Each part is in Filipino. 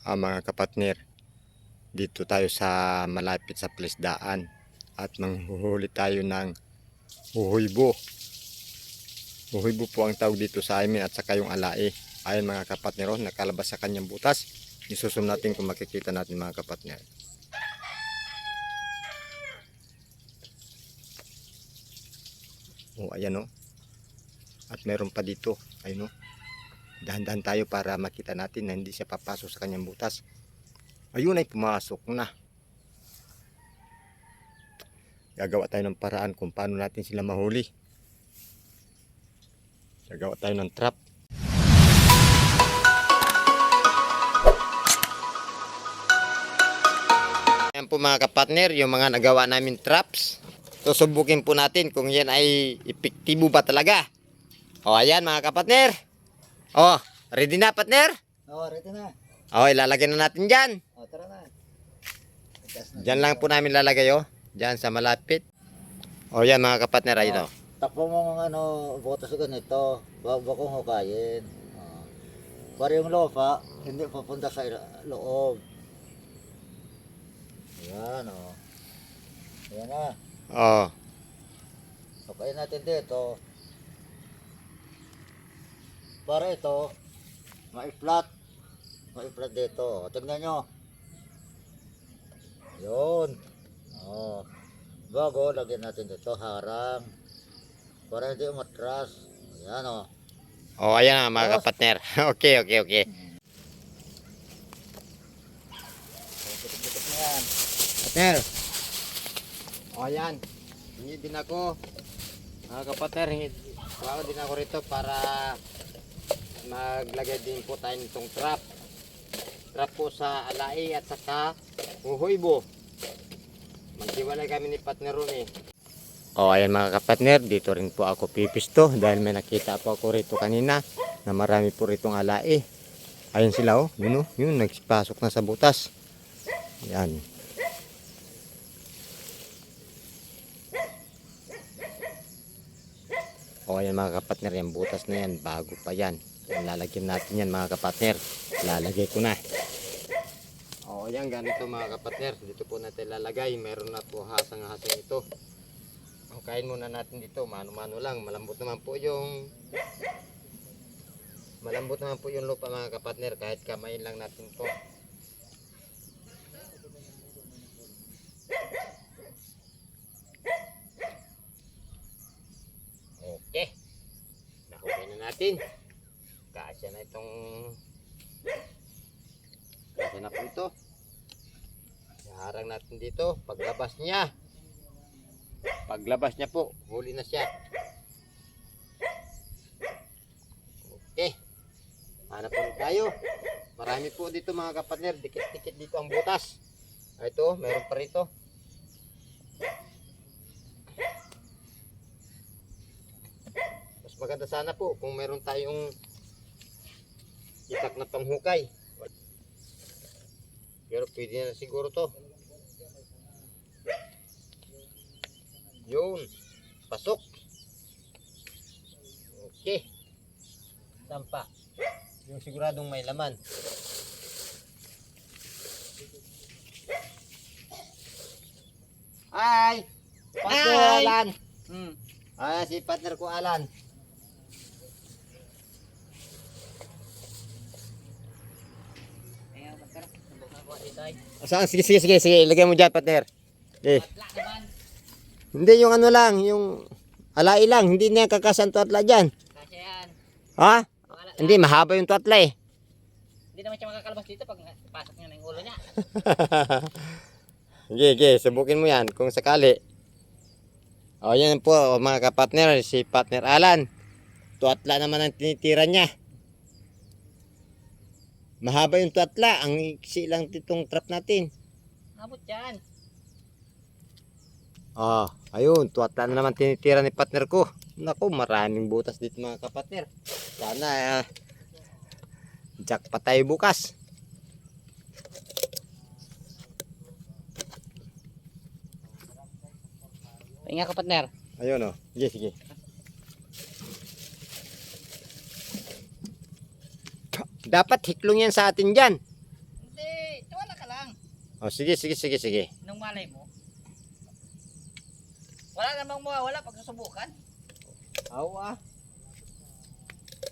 Mga kapatner, dito tayo sa malapit sa Plisdaan at manghuhuli tayo ng huhuybo. Huhuybo po ang tawag dito sa amin at saka yung alai. Ayan mga kapatner, nakalabas sa kanyang butas. Isusum natin kung makikita natin mga kapatner. Ayan At meron pa dito. Ayun Dahan-dahan tayo para makita natin na hindi siya papasok sa kanyang butas. Ayun ay pumasok na. Gagawa tayo ng paraan kung paano natin sila mahuli. Gagawa tayo ng trap. Ayan po mga kapatner, yung mga nagawa namin traps. Susubukin po natin kung yan ay epektibo ba talaga. Ayan mga kapatner. Ready na partner? Ready na. Ilalagay na natin dyan. Tara na. Dyan lang po namin lalagay Dyan sa malapit. Yan mga kapatner, ayun Takpo mo ng butas sa ganito. Bago kong hukayin. Para yung lofa, hindi papunta sa loob. Ayan Ayan na. Hukayin natin dito. Para ito, ma-flat dito. Tignan nyo. Yun. Bago, lagyan natin dito harang. Para hindi umatras. Ayan ayan na mga kapatner. Okay. Pitik-pitik na yan. Partner. Ayan. Hingi din ako. Mga kapatner, wala din ako rito para maglagay din po tayo nitong trap. Trap po sa alai at saka huhuybo. Maghiwalay kami ni partner ayan mga kapatner, dito rin po ako pipisto dahil may nakita po ako rito kanina na marami po ritong alai. Ayan sila yun nagpasok na sa butas. Yan. Ayan mga kapatner, yung butas na yan bago pa yan. Lalagyan natin yan mga kapatner. Lalagay ko na. Ayan ganito mga kapatner. Dito po natin lalagay. Meron na po hasang-hasang ito. Kain muna natin dito. Mano-mano lang. Malambot naman po yung lupa mga kapatner. Kahit kamayin lang natin to. Okay. Nahukay na natin. Kasya na po ito. Iharang natin dito. Paglabas niya po, huli na siya. Okay. Hanap ulit tayo. Marami po dito mga kapatner. Dikit-dikit dito ang butas. Ito, meron pa rito. Mas maganda sana po kung meron tayong itak na panghukay. Pero pwede na siguro to. Yun. Pasok. Okay. Sampa. Yung siguradong may laman. Hi! Partner Alan. Si partner ko Alan. Sige. Ilagay mo dyan, partner. Hindi, yung lang. Yung alai lang. Hindi na kakasan tuwatla dyan. Kasi yan. Ha? Hindi, mahaba yung tuwatla Hindi naman siya makakalabas dito pag pasok niya ng ulo niya. Sige. Subukin mo yan kung sakali. Yan po mga kapatner. Si partner Alan. Tuwatla naman ang tinitira niya. Mahaba yung tuwatla. Ang iksi lang itong trap natin. Abot yan. Ayun. Tuwatla na naman tinitira ni partner ko. Naku, maraming butas dito mga kapatner. Sana jackpot tayo bukas. Pahinga ka partner. Ayun Sige. Dapat hiklong yan sa atin dyan. Hindi, O, sige, sige, sige, sige. Nung malay mo. Wala namang mawawala pag susubukan. Awa.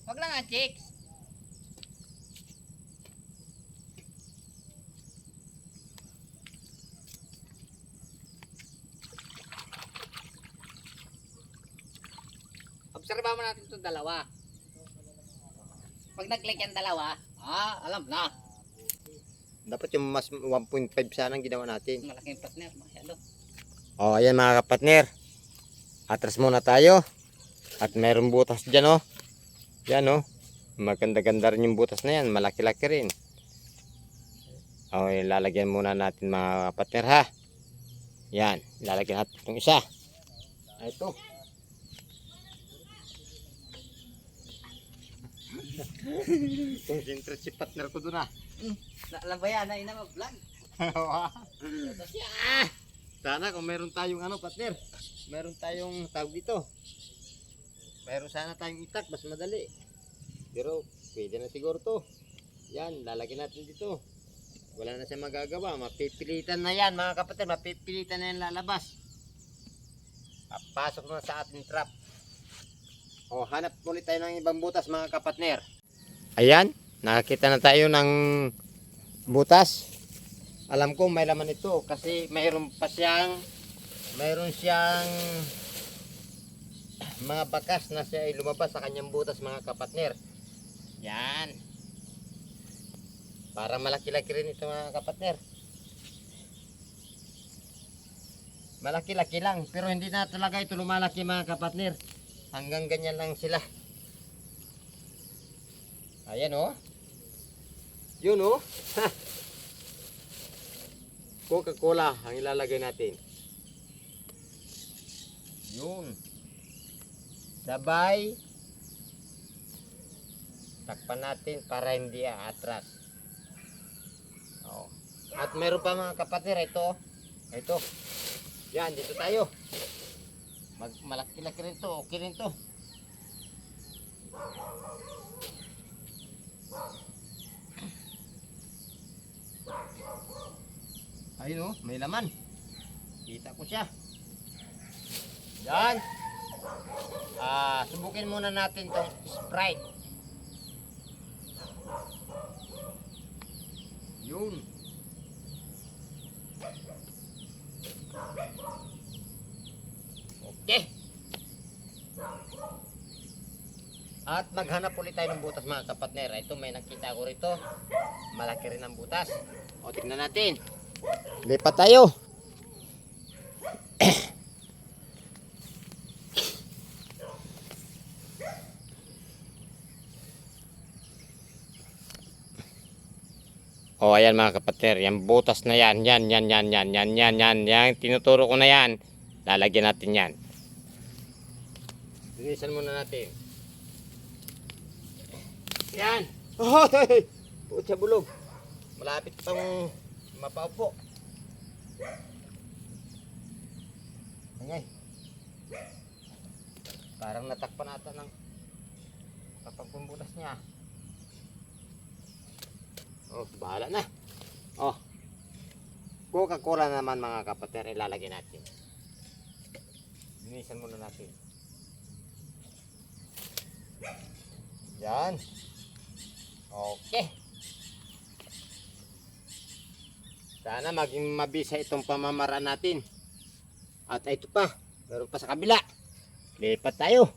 Wag lang ang chicks. Obserbahan mo natin itong dalawa. Pag nag-click yung dalawa, alam na. Dapat yung mas 1.5 sana ang ginawa natin. Malaking partner, masyado. O, ayan mga kapatner. Atras muna tayo. At mayroong butas dyan, oh. Yan, oh. Maganda-ganda rin yung butas na yan. Malaki-laki rin. O, ilalagyan muna natin mga kapatner, ha. Yan. Ilalagyan natin itong isa. Ito. Concentrate si partner ko doon, ah. Alam ba yan, na mag-vlog? Sana kung meron tayong partner. Meron tayong tawag dito. Meron sana tayong itak, mas madali. Pero pwede na siguro to. Yan, lalagyan natin dito. Wala na siya magagawa. Mapipilitan na yan mga kapatid. Mapipilitan na yan lalabas. Papasok na sa ating trap. O, hanap ulit tayo ng ibang butas mga kapatner. Ayan, nakakita na tayo ng butas. Alam ko may laman ito kasi mayroon siyang mga bakas na siya ay lumabas sa kanyang butas mga kapatner. Yan. Parang malaki-laki rin ito mga kapatner. Malaki-laki lang pero hindi na talaga ito lumalaki mga kapatner. Hanggang ganyan lang sila. Ayan, oh. Yun, oh. Coca-Cola ang ilalagay natin. Yun. Sabay. Takpan natin para hindi aatras. Oh. At meron pa mga kapatid, ito. Ito. Yan, dito tayo. Malaki-laki rin to. Okay rin to. Ayun, oh, may laman. Kita ko siya. Yan. Subukin muna natin tong Sprite. Yun. Okay. At maghanap ulit tayo ng butas mga kapatner. Ito may nakita ko rito. Malaki rin ang butas. O, tignan natin. Lipat tayo. O, ayan mga kapatner. Yan butas na yan. Yan. Yan. Tinuturo ko na yan. Lalagyan natin yan. Linisan muna natin. Yan. Oh, putya bulog. Malapit pang mapaupo. Angay. Parang natakpan ata ng kapagpumbutas niya. Oh, bahala na. Oh. Coca-Cola naman mga kapatid, ilalagay natin. Linisan muna natin. Yan. Okay. Sana maging mabisa itong pamamaraan natin. At ito pa, meron pa sa kabila. Lipat tayo.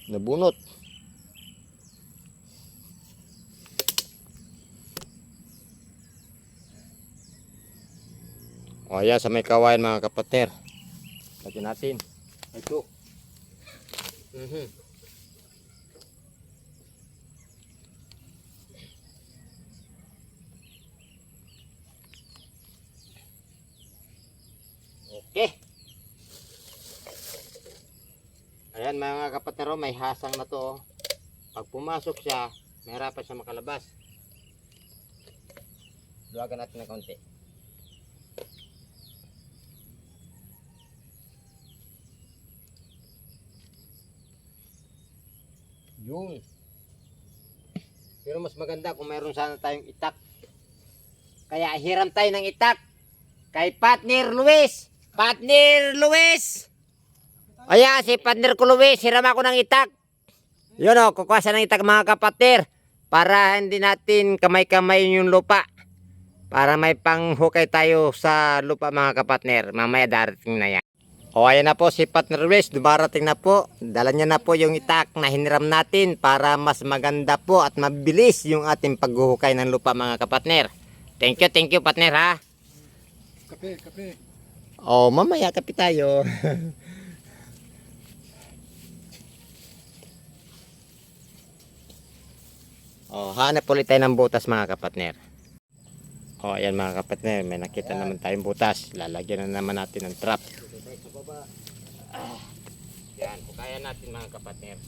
Nabunot. O ayan sa may kawayan mga kapatid. Lagyan natin. Ito. Okay. Ayan mga kapatid, may hasang na to. Pag pumasok siya, mahirapan siya makalabas. Luwagan natin ng konti. Yun. Pero mas maganda kung mayroon sana tayong itak. Kaya hiram tayo ng itak. Kay Partner Luis. Partner Luis! Ayan, si Partner ko Luis, hiram ako ng itak. Yun o, kukuha siya ng itak mga kapatner. Para hindi natin kamay-kamay yung lupa. Para may panghukay tayo sa lupa mga kapatner. Mamaya darating na yan. O ayan na po si Partner Luis, dumarating na po. Dala niya na po yung itak na hiniram natin para mas maganda po at mabilis yung ating paghuhukay ng lupa mga kapatner. Thank you partner ha. Kape. O mamaya kape tayo. O hanap ulit tayo ng butas mga kapatner. O ayan mga kapatner, may nakita naman tayong butas. Lalagyan na naman natin ng trap. Yan, hukayan natin mga kapatner.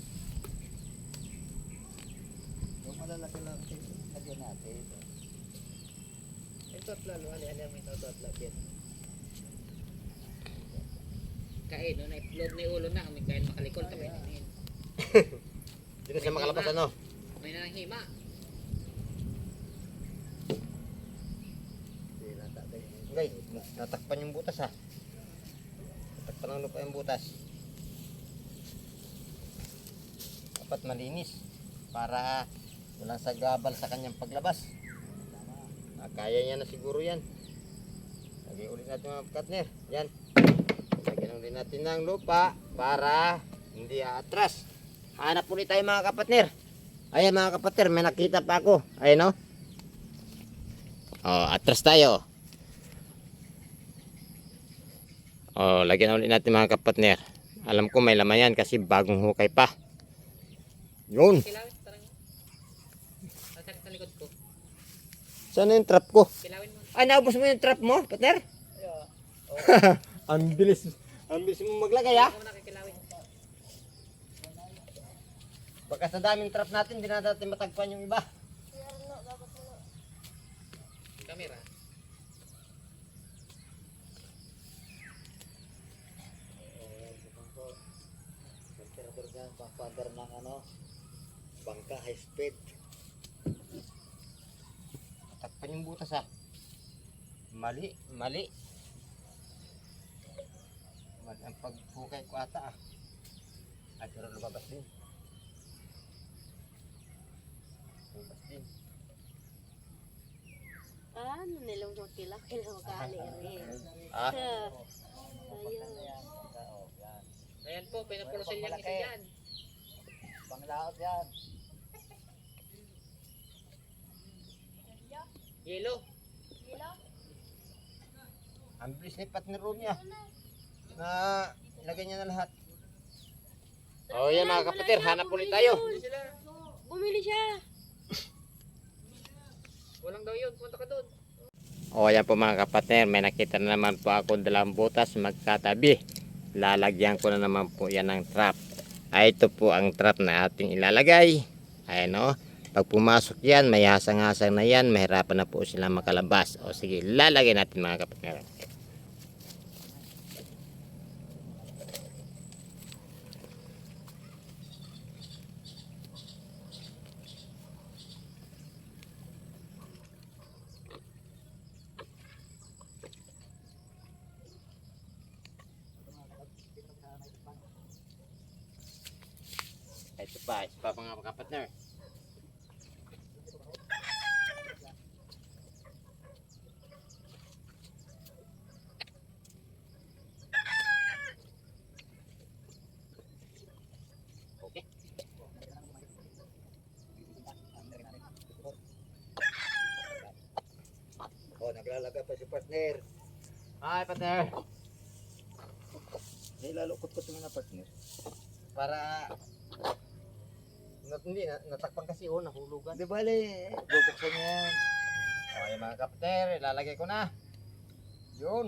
Yung malalaki lang lagyan natin. Ito at lalo, ali-ali mo ito at lagyan. Kain, no, na-upload na yung ulo na, kami kain makalikol kami. Dito siya makalabas ano? May nanghima. Ngay, natakpan yung butas ha. Natakpan ng lupa yung butas. Dapat malinis para walang sagabal sa kanyang paglabas. Kaya niya na siguro yan. Lagyan ulit natin mga partner. Yan. Lagyan ulit natin ng lupa para hindi atras. Hanap ulit tayo mga kapatner. Ayan mga kapatner, may nakita pa ako. Ayan o. Atras tayo. Lagyan ulit natin mga kapatner. Alam ko may laman yan kasi bagong hukay pa. Yun. Kilawin, tarang. Tatak sa likod ko. Saan na yung trap ko? Kilawin mo. Ay, naubos mo yung trap mo, partner? Yeah. Ang bilis mo maglagay ha. Ako na kikilawin. Pagka sa daming trap natin, hindi na natin matagpan yung iba. Kamera. Temperature dyan, pang-father ng bangka, high speed. Matagpan yung butas ha. Mali. Mali ang paghukay ko ata ah. Ay, pero lumabas din. Ano nilang kila kali rin. Ah, Ayun. Ayan po, pinapulusin yung isa dyan. Panglaot yan. Yellow. ang bilis ni partner room niya. Na ilagay niya na lahat. Oh, yan mga kapatid, hanap ulit tayo. Bumili siya. Walang daw yun, punta ka doon. O yan po mga kapatid, may nakita na naman po ako dalawang butas magkatabi. Lalagyan ko na naman po yan ng trap. Ay, ito po ang trap na ating ilalagay. Ayan o. Pag pumasok yan, may hasang-hasang na yan, mahirapan na po silang makalabas. O sige, lalagay natin mga kapatid. Ito pa mga kapatid. Okay. Oh, naglalagay pa si partner. Hi partner. Nilalukot ko ito na partner. Para hindi natakpan kasi nahulugan. Di bale, bubuksan niya yan. Okay mga kapatid, ilalagay ko na. Yun.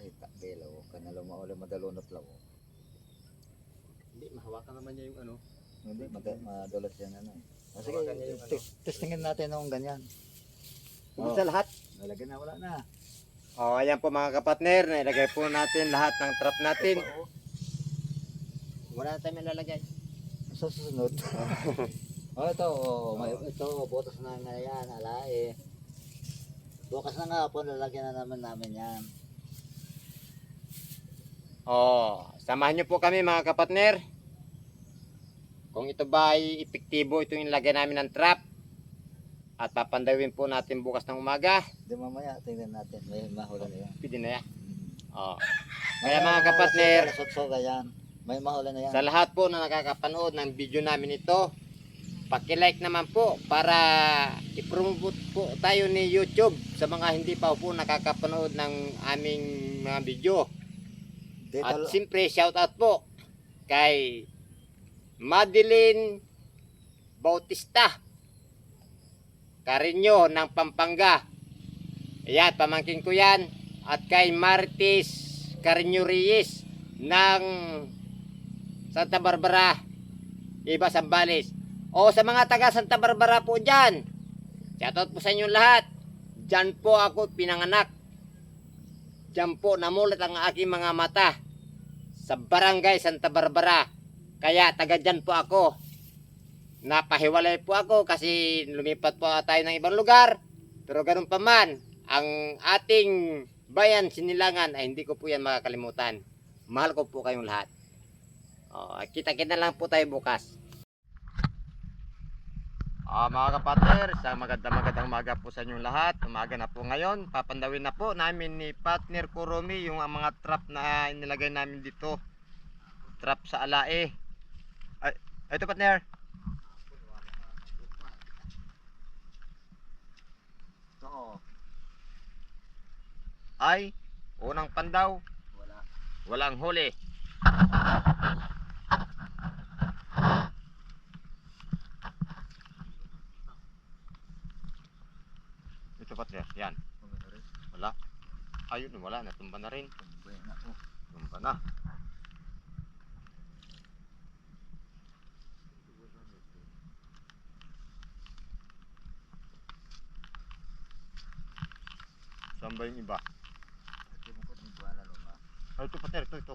Ay, belaw, kanalo mauli madalunot lang. Hindi, mahawakan naman niya yung ano. Hindi, madulas yan ano. Ah, sige, Hawakan niya yung ano. testingin natin ng ganyan. Ubus na lahat. Nalagyan na, wala na. O, ayan po mga kapatner, nailagay po natin lahat ng trap natin. Wala na tayo may lalagay. Sa susunod. Oh, ito, ito, butas na nga yan, alae. Bukas na nga po, lalagyan na namin yan. Oh, samahan niyo po kami mga kapatner. Kung ito ba ay epektibo, ito yung lagay namin ng trap. At papandawin po natin bukas ng umaga. Di mamaya, tingnan natin, may mahula na yan. Pwede na yan. Oh. Kaya mga kapatner, Sotsoga yan, may mahula na yan. sa lahat po na nakakapanood ng video namin ito, paki-like naman po para i-promote po tayo ni YouTube sa mga hindi pa po nakakapanood ng aming mga video. Dito, At siyempre shoutout po kay Madeline Bautista Carino ng Pampanga. Ayan, pamangkin ko yan. At kay Martis Carino Reyes ng Santa Barbara, Iba Zambales. O sa mga taga Santa Barbara po dyan, shoutout po sa inyo lahat. Dyan po ako pinanganak. Dyan po namulat ang aking mga mata sa Barangay Santa Barbara. Kaya taga dyan po ako. Napahiwalay po ako kasi lumipat po tayo ng ibang lugar. Pero ganun pa man, ang ating bayan Sinilangan ay hindi ko po yan makakalimutan. Mahal ko po kayong lahat. Kita-kita lang po tayo bukas. Mga kapatner, isang magandang umaga po sa inyong lahat. Umaga na po ngayon. Papandawin na po namin ni Partner Kuromi yung mga trap na inilagay namin dito. Trap sa alae. Ay, ito partner. Oo. Ay, unang pandaw. Wala. Walang huli. Ito partner, yan. Wala. Ayun, wala. Natumba na rin. Tumba na. Saan ba yung iba? Ay, ito partner, ito.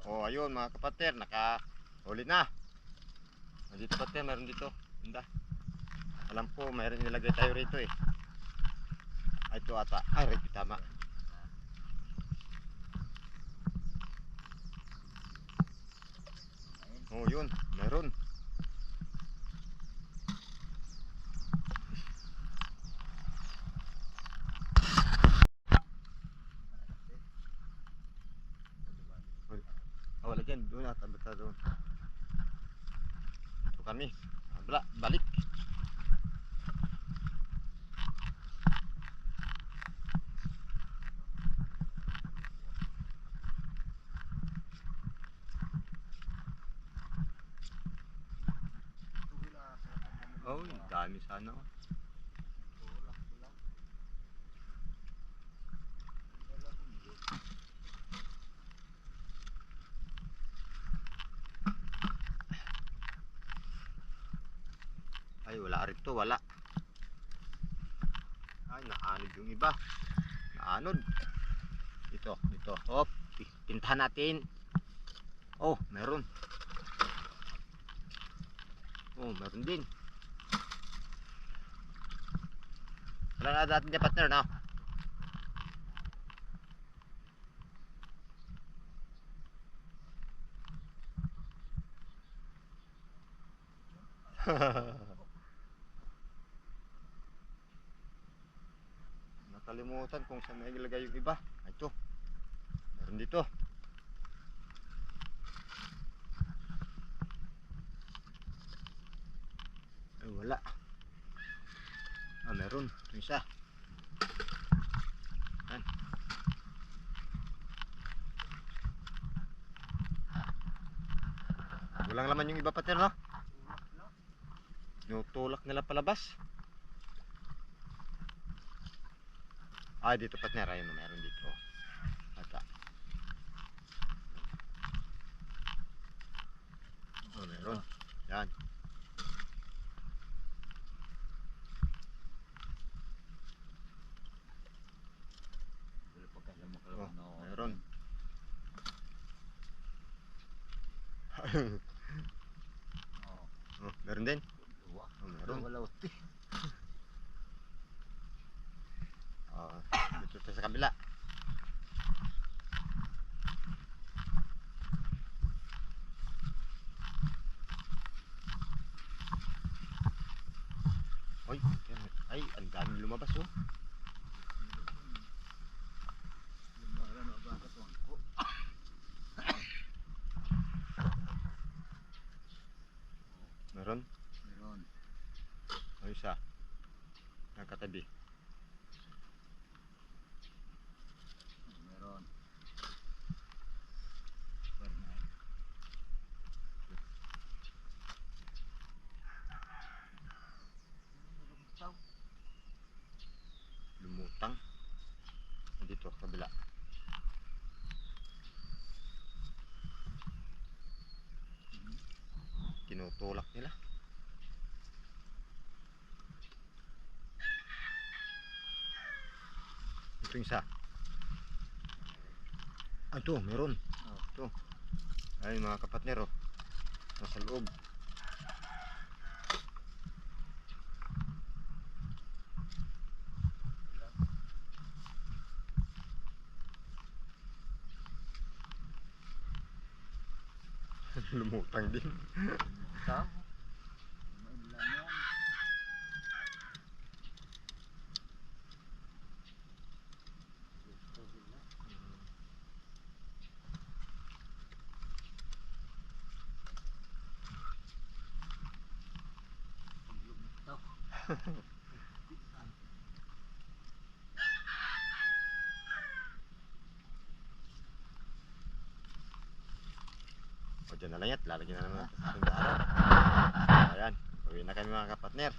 Oh, ayun mga kapatner, nakahuli na. Dito partner, meron dito. Hindi. Alam ko, mayroon nilagay tayo rito eh. Ay, ito ata. Ay, right, tama. Oh, yun, meron. Oh, wala dyan. Doon ata, basta doon. Ito kami. Balik. Oh, dami sana. Ay, wala rito, wala. Ay, naanod yung iba. Naanod. Dito. Hop, pintahan natin. Oh, meron. Oh, meron din. Wala na natin dyan partner, no? Nakalimutan kung saan may ilagay yung iba. Ito. Meron dito. Ay, wala. Meron. Ito isa. Yan. Walang laman yung iba partner, no? Tinutulak nila palabas. Ay, dito partner. Ayun, meron dito. Ata. Oh, meron. Yan. Oh, meron. Oh, meron din. Wah, Oh, meron. wala uti. Oh, dito tayo sa kabila. Ay, ang dami lumabas oh. Meron? Meron. O isa. Nakatabi. Meron. Lumutang. Dito, kabila. Tinutulak nila. Ito yung isa. Ah, ito, meron. Ito. Ay, mga kapatner, oh. Nasa loob. Lumutang din. Ito. Mainlan yan. Ito sila. Ito. O, dyan na lang yan. Lalagyan na naman sa ating araw. Ayan. Uwi na kami mga kapatner.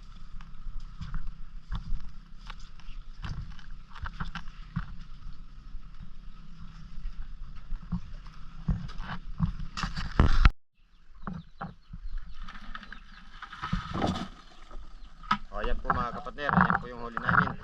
O, ayan po mga kapatner. Ayan po yung huli namin.